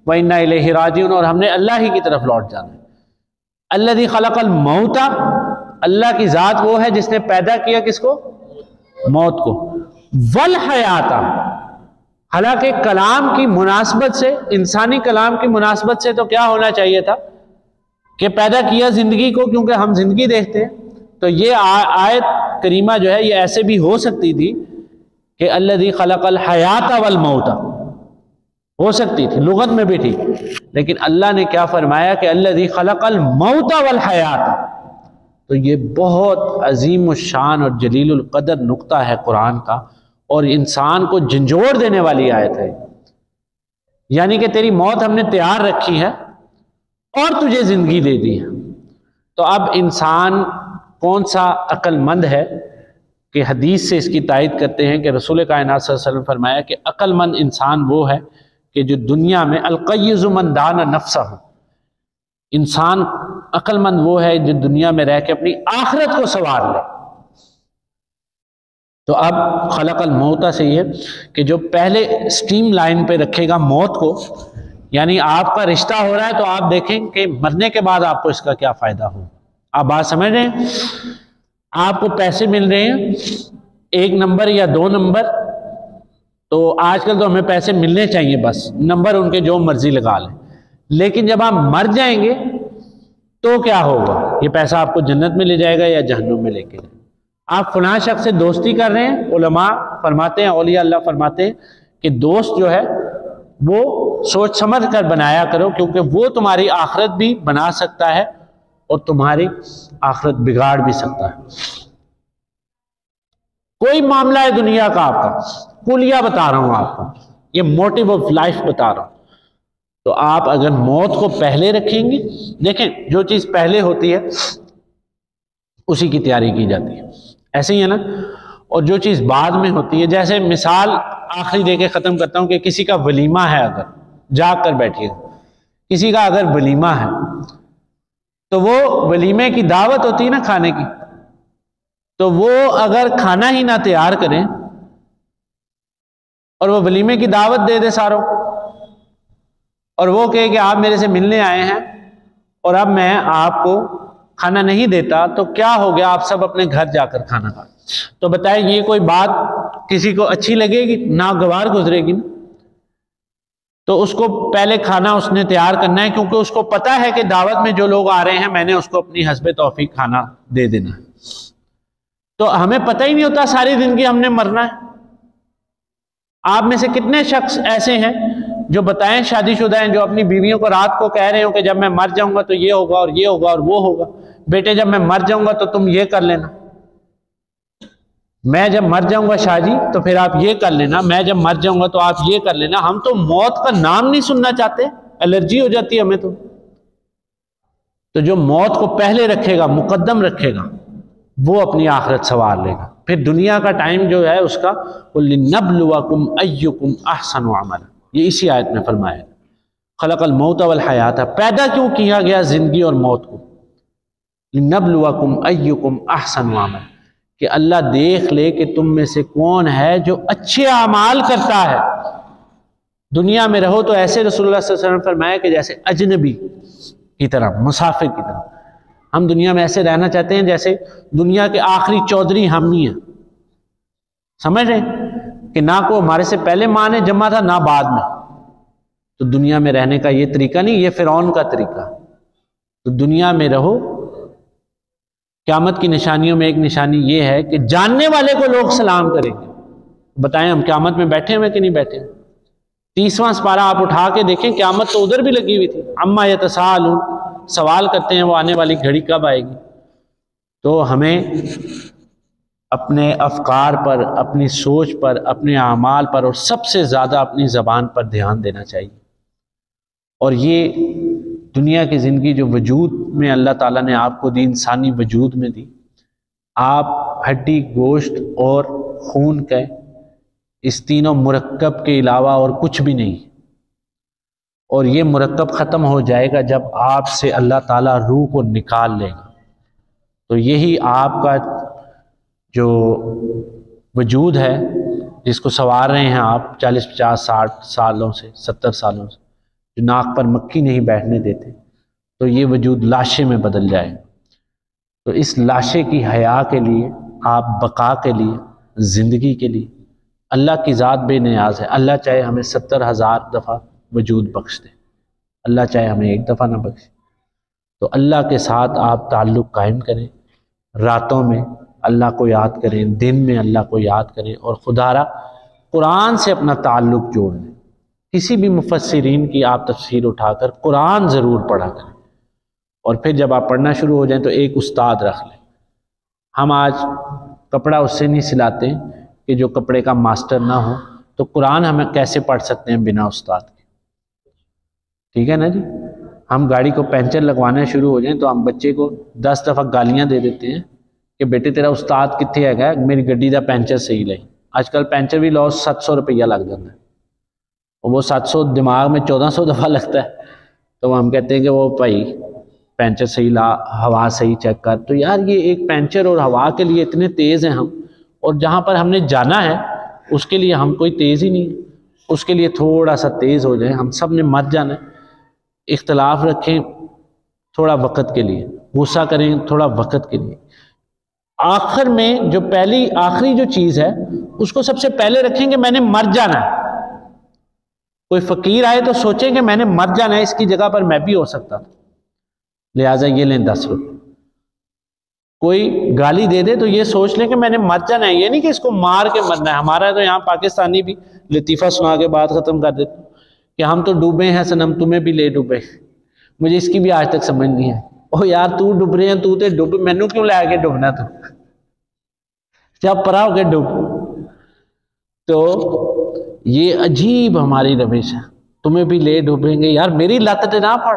وَإِنَّا إِلَيْهِ رَاجِعُونَ، اور ہم نے اللہ ہی کی طرف لوٹ جانا ہے۔ الَّذِي خَلَقَ الْمَوْتَ، اللہ کی ذات وہ ہے جس نے پیدا کیا کس کو؟ موت کو، وَالْحَيَاةَ، حالانکہ کلام کی مناسبت سے، انسانی کلام کی مناسبت سے تو کیا ہونا چاہیے تھا کہ پیدا کیا زندگی کو، کیونکہ ہم زندگی دیکھتے ہیں، تو یہ آیت کریمہ جو ہے یہ ایسے بھی ہو سکتی تھی کہ الذی خلق الحیات والموت، ہو سکتی تھی، لغت میں بھی تھی، لیکن اللہ نے کیا فرمایا کہ الذی خلق الموت والحیات، تو یہ بہت عظیم الشان اور جلیل القدر نقطہ ہے قرآن کا، اور انسان کو جھنجھوڑ دینے والی آیت ہے۔ یعنی کہ تیری موت ہم نے تیار رکھی ہے اور تجھے زندگی دے دی ہے۔ تو اب انسان کون سا عقل مند ہے کہ حدیث سے اس کی تائید کرتے ہیں کہ رسول کائنات صلی اللہ علیہ وسلم فرمایا کہ عقل مند انسان وہ ہے کہ جو دنیا میں القیض من دان نفسہ، انسان عقل مند وہ ہے جو دنیا میں رہ کے اپنی آخرت کو سنوار لے۔ تو اب خلق الموت سے یہ کہ جو پہلے سٹریم لائن پہ رکھے گا موت کو، یعنی آپ کا رشتہ ہو رہا ہے تو آپ دیکھیں کہ مرنے کے بعد آپ کو اس کا کیا فائدہ ہو۔ آپ بات سمجھ رہے ہیں؟ آپ کو پیسے مل رہے ہیں 1 نمبر یا 2 نمبر، تو آج کل تو ہمیں پیسے ملنے چاہیے، بس نمبر ان کے جو مرضی لگا لیں، لیکن جب آپ مر جائیں گے تو کیا ہوگا؟ یہ پیسہ آپ کو جنت میں لے جائے گا یا جہنم میں لے کے جائے گا۔ آپ فلاں شخص سے دوستی کر رہے ہیں، علماء فرماتے ہیں، اولیاء اللہ فرماتے ہیں کہ دوست جو ہے وہ سوچ سمجھ کر بنایا کرو، کیونکہ وہ تمہاری آخرت بھی بنا سکتا ہے اور تمہاری آخرت بگاڑ بھی سکتا ہے۔ کوئی معاملہ ہے دنیا کا آپ کا، کلیہ بتا رہا ہوں آپ کو، یہ موٹیو آف لائف بتا رہا ہوں، تو آپ اگر موت کو پہلے رکھیں گے، دیکھیں جو چیز پہلے ہوتی ہے اسی کی تیاری کی جاتی ہے، ایسے ہی ہے نا۔ اور جو چیز بعد میں ہوتی ہے، جیسے مثال آخری دے کے ختم کرتا ہوں کہ کسی کا ولیمہ ہے، اگر جاگ کر بیٹھیے، کسی کا اگر ولیمہ ہے تو وہ ولیمے کی دعوت ہوتی ہے نا کھانے کی، تو وہ اگر کھانا ہی نہ تیار کریں اور وہ ولیمے کی دعوت دے دے ساروں، اور وہ کہے کہ آپ میرے سے ملنے آئے ہیں اور اب میں آپ کو کھانا نہیں دیتا، تو کیا ہو گیا؟ آپ سب اپنے گھر جا کر کھانا کھائیں۔ تو بتائیں یہ کوئی بات کسی کو اچھی لگے گی؟ ناگوار گزرے گی نا۔ تو اس کو پہلے کھانا اس نے تیار کرنا ہے، کیونکہ اس کو پتا ہے کہ دعوت میں جو لوگ آ رہے ہیں میں نے اس کو اپنی حسب توفیق کھانا دے دینا ہے۔ تو ہمیں پتہ ہی نہیں ہوتا ساری زندگی ہم نے مرنا ہے۔ آپ میں سے کتنے شخص ایسے ہیں جو بتائیں شادی شدہ ہیں، جو اپنی بیویوں کو رات کو کہہ رہے ہو کہ جب میں مر جاؤں گا تو یہ ہوگا اور یہ ہوگا اور وہ ہوگا، بیٹے جب میں مر جاؤں گا تو تم یہ کر لینا، میں جب مر جاؤں گا شاہ جی تو پھر آپ یہ کر لینا، میں جب مر جاؤں گا تو آپ یہ کر لینا۔ ہم تو موت کا نام نہیں سننا چاہتے، الرجی ہو جاتی ہے ہمیں تو جو موت کو پہلے رکھے گا، مقدم رکھے گا، وہ اپنی آخرت سنوار لے گا۔ پھر دنیا کا ٹائم جو ہے اس کا وَلِنَبْلُوَكُمْ أَيُّكُمْ أَحْسَنُ عَمَلًا، یہ اسی آیت میں فرمایا خلق الموت والحیات، پیدا کیوں کیا گیا زندگی اور موت کو؟ لِنَبْلُوَكُمْ أَيُّكُمْ أَحْسَنُ عَمَلًا، کہ اللہ دیکھ لے کہ تم میں سے کون ہے جو اچھے اعمال کرتا ہے۔ دنیا میں رہو تو ایسے رسول اللہ صلی اللہ علیہ وسلم فرمایا کہ جیسے اجنبی کی طرح، مسافر کی طرح۔ ہم دنیا میں ایسے رہنا چاہتے ہیں جیسے دنیا کے آخری چودھری ہم ہی ہیں، سمجھ رہے ہیں کہ نہ کو ہمارے سے پہلے ماں نے جمع تھا نہ بعد میں۔ تو دنیا میں رہنے کا یہ طریقہ نہیں، یہ فرعون کا طریقہ۔ تو دنیا میں رہو، قیامت کی نشانیوں میں ایک نشانی یہ ہے کہ جاننے والے کو لوگ سلام کریں گے۔ بتائیں ہم قیامت میں بیٹھے ہوئے کہ نہیں بیٹھے؟ 30واں سپارہ آپ اٹھا کے دیکھیں، قیامت تو ادھر بھی لگی ہوئی تھی۔ عما یتساءلون، سوال کرتے ہیں وہ آنے والی گھڑی کب آئے گی۔ تو ہمیں اپنے افکار پر، اپنی سوچ پر، اپنے اعمال پر، اور سب سے زیادہ اپنی زبان پر دھیان دینا چاہیے۔ اور یہ دنیا کی زندگی جو وجود میں اللہ تعالیٰ نے آپ کو دی، انسانی وجود میں دی، آپ ہڈی، گوشت اور خون کے اس تینوں مرکب کے علاوہ اور کچھ بھی نہیں، اور یہ مرکب ختم ہو جائے گا جب آپ سے اللہ تعالیٰ روح کو نکال لے گا۔ تو یہی آپ کا جو وجود ہے جس کو سنوار رہے ہیں آپ 40 50 60 سالوں سے، 70 سالوں سے، جو ناک پر مکھی نہیں بیٹھنے دیتے، تو یہ وجود لاشے میں بدل جائے۔ تو اس لاشے کی حیا کے لیے، آپ بقا کے لیے، زندگی کے لیے اللہ کی ذات بے نیاز ہے۔ اللہ چاہے ہمیں 70,000 دفعہ وجود بخش دے، اللہ چاہے ہمیں ایک دفعہ نہ بخشے۔ تو اللہ کے ساتھ آپ تعلق قائم کریں، راتوں میں اللہ کو یاد کریں، دن میں اللہ کو یاد کریں، اور خدا را قرآن سے اپنا تعلق جوڑ لیں۔ کسی بھی مفسرین کی آپ تفسیر اٹھا کر قرآن ضرور پڑھا کریں، اور پھر جب آپ پڑھنا شروع ہو جائیں تو ایک استاد رکھ لیں۔ ہم آج کپڑا اس سے نہیں سلاتے کہ جو کپڑے کا ماسٹر نہ ہو، تو قرآن ہمیں کیسے پڑھ سکتے ہیں بنا استاد کے؟ ٹھیک ہے نا جی؟ ہم گاڑی کو پنچر لگوانا شروع ہو جائیں تو ہم بچے کو 10 دفعہ گالیاں دے دیتے ہیں کہ بیٹے تیرا استاد کتنے ہے، میری گڈی دا پینچر صحیح لئی۔ آج کل پینچر بھی لو 700 روپیہ لگ جاتا ہے، اور وہ 700 دماغ میں 1400 دفعہ لگتا ہے، تو ہم کہتے ہیں کہ وہ بھائی پینچر صحیح لا، ہوا صحیح چیک کر۔ تو یار یہ ایک پینچر اور ہوا کے لیے اتنے تیز ہیں ہم، اور جہاں پر ہم نے جانا ہے اس کے لیے ہم کوئی تیز ہی نہیں، اس کے لیے تھوڑا سا تیز ہو جائے۔ ہم سب نے مر جانا ہے۔ اختلاف رکھیں تھوڑا وقت کے لیے، غصہ کریں تھوڑا وقت کے لیے، آخر میں جو آخری جو چیز ہے اس کو سب سے پہلے رکھیں کہ میں نے مر جانا ہے۔ کوئی فقیر آئے تو سوچیں کہ میں نے مر جانا ہے، اس کی جگہ پر میں بھی ہو سکتا تھا، لہٰذا یہ لیں 10 روپے۔ کوئی گالی دے دے تو یہ سوچ لیں کہ میں نے مر جانا ہے، یہ نہیں کہ اس کو مار کے مرنا ہے۔ ہمارا تو یہاں پاکستانی بھی لطیفہ سنا کے بات ختم کر دیتے کہ ہم تو ڈوبے ہیں صنم، تمہیں بھی لے ڈوبے۔ مجھے اس کی بھی آج تک سمجھ نہیں ہے۔ او یار تو ڈوب رہے ہیں، تو تے ڈوب، مینوں کیوں لے کے ڈوبنا؟ تو جب پرا ہو کے ڈوب۔ تو یہ عجیب ہماری روش ہے، تمہیں بھی لے ڈوبیں گے۔ یار میری لت تے نہ پڑ،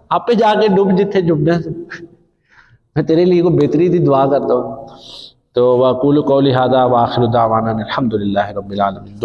آپ پہ جا کے ڈوب جتھے ڈوبنا ہے۔ میں تیرے لیے کوئی بہتری دی دعا کرتا ہوں۔ تو وَأَقُولُ قَوْلِي هَذَا وَآخِرُ دَعْوَانَا الْحَمْدُ لِلَّهِ رَبِّ الْعَالَمِينَ۔